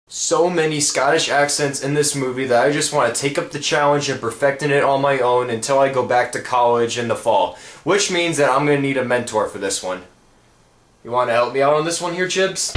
So many Scottish accents in this movie that I just want to take up the challenge and perfecting it on my own until I go back to college in the fall. Which means that I'm going to need a mentor for this one. You want to help me out on this one here, Chibs?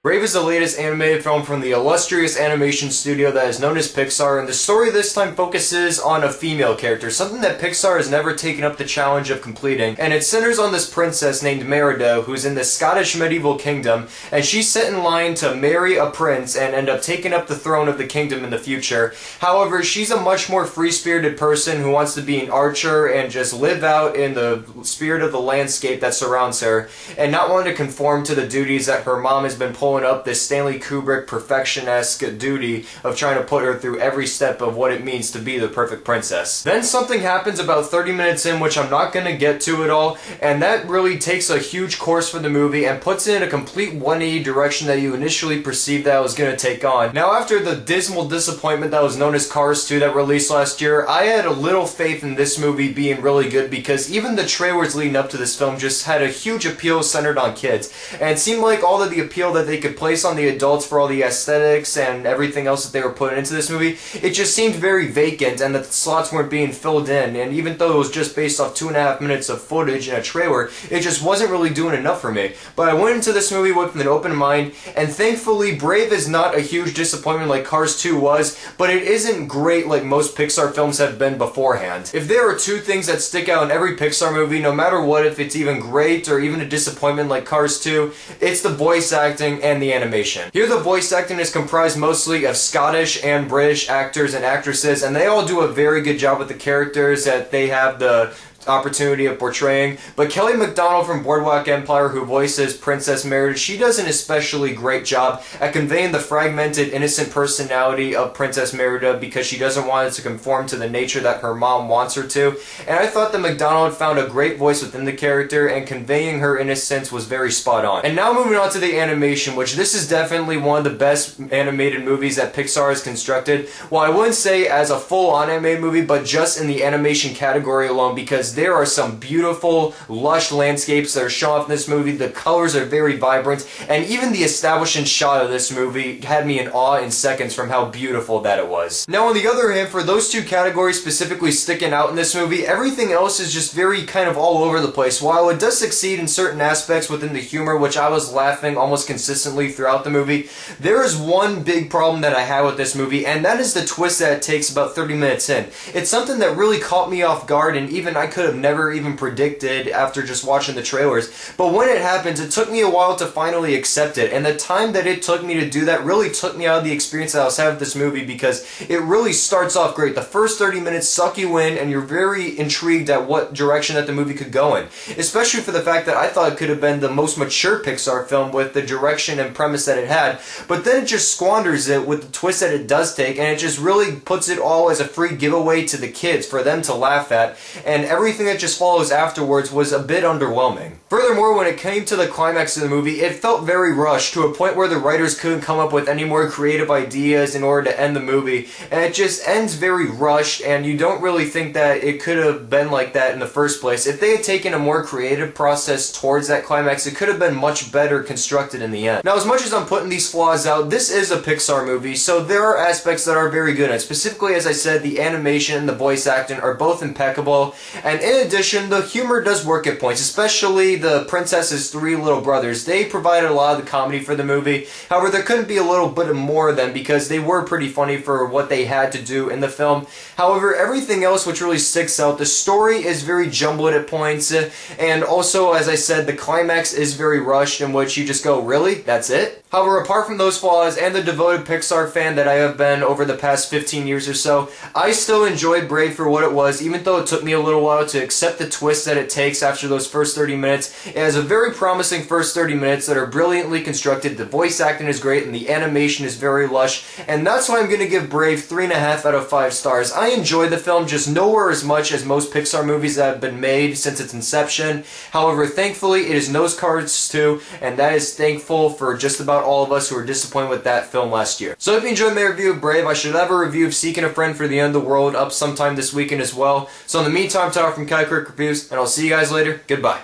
Brave is the latest animated film from the illustrious animation studio that is known as Pixar, and the story this time focuses on a female character, something that Pixar has never taken up the challenge of completing, and it centers on this princess named Merida, who's in the Scottish medieval kingdom, and she's set in line to marry a prince and end up taking up the throne of the kingdom in the future. However, she's a much more free-spirited person who wants to be an archer and just live out in the spirit of the landscape that surrounds her, and not want to conform to the duties that her mom has been pulling up this Stanley Kubrick perfection-esque duty of trying to put her through every step of what it means to be the perfect princess. Then something happens about 30 minutes in, which I'm not going to get to at all, and that really takes a huge course for the movie and puts it in a complete 180 direction that you initially perceived that it was going to take on. Now, after the dismal disappointment that was known as Cars 2 that released last year, I had a little faith in this movie being really good because even the trailers leading up to this film just had a huge appeal centered on kids, and it seemed like all of the appeal that they could place on the adults for all the aesthetics and everything else that they were putting into this movie, it just seemed very vacant and that the slots weren't being filled in, and even though it was just based off 2.5 minutes of footage in a trailer, it just wasn't really doing enough for me. But I went into this movie with an open mind, and thankfully Brave is not a huge disappointment like Cars 2 was, but it isn't great like most Pixar films have been beforehand. If there are two things that stick out in every Pixar movie, no matter what, if it's even great or even a disappointment like Cars 2, it's the voice acting and the animation. Here the voice acting is comprised mostly of Scottish and British actors and actresses, and they all do a very good job with the characters that they have the opportunity of portraying. But Kelly MacDonald from Boardwalk Empire, who voices Princess Merida, she does an especially great job at conveying the fragmented, innocent personality of Princess Merida because she doesn't want it to conform to the nature that her mom wants her to. And I thought that MacDonald found a great voice within the character, and conveying her innocence was very spot on. And now moving on to the animation, which this is definitely one of the best animated movies that Pixar has constructed. Well, I wouldn't say as a full-on animated movie, but just in the animation category alone, because there are some beautiful, lush landscapes that are shown off in this movie. The colors are very vibrant, and even the establishing shot of this movie had me in awe in seconds from how beautiful that it was. Now, on the other hand, for those two categories specifically sticking out in this movie, everything else is just very kind of all over the place. While it does succeed in certain aspects within the humor, which I was laughing almost consistently throughout the movie, there is one big problem that I had with this movie, and that is the twist that it takes about 30 minutes in. It's something that really caught me off guard, and even I could have never even predicted after just watching the trailers. But when it happens, it took me a while to finally accept it, and the time that it took me to do that really took me out of the experience that I was having with this movie, because it really starts off great. The first 30 minutes suck you in, and you're very intrigued at what direction that the movie could go in, especially for the fact that I thought it could have been the most mature Pixar film with the direction and premise that it had, but then it just squanders it with the twist that it does take, and it just really puts it all as a free giveaway to the kids for them to laugh at, and everything that just follows afterwards was a bit underwhelming. Furthermore, when it came to the climax of the movie, it felt very rushed to a point where the writers couldn't come up with any more creative ideas in order to end the movie, and it just ends very rushed, and you don't really think that it could have been like that in the first place. If they had taken a more creative process towards that climax, it could have been much better constructed in the end. Now, as much as I'm putting these flaws out, this is a Pixar movie, so there are aspects that are very good, and specifically, as I said, the animation and the voice acting are both impeccable, and in addition, the humor does work at points, especially the princess's three little brothers. They provided a lot of the comedy for the movie. However, there couldn't be a little bit more of them because they were pretty funny for what they had to do in the film. However, everything else which really sticks out, the story is very jumbled at points, and also, as I said, the climax is very rushed, in which you just go, really? That's it? However, apart from those flaws and the devoted Pixar fan that I have been over the past 15 years or so, I still enjoyed Brave for what it was, even though it took me a little while to accept the twist that it takes after those first 30 minutes. It has a very promising first 30 minutes that are brilliantly constructed, the voice acting is great, and the animation is very lush, and that's why I'm going to give Brave 3.5 out of 5 stars. I enjoyed the film, just nowhere as much as most Pixar movies that have been made since its inception. However, thankfully, it is no Cars 2, and that is thankful for just about all of us who were disappointed with that film last year. So if you enjoyed my review of Brave, I should have a review of Seeking a Friend for the End of the World up sometime this weekend as well. So in the meantime, I'm Tyler from CaliCritic Reviews, and I'll see you guys later. Goodbye.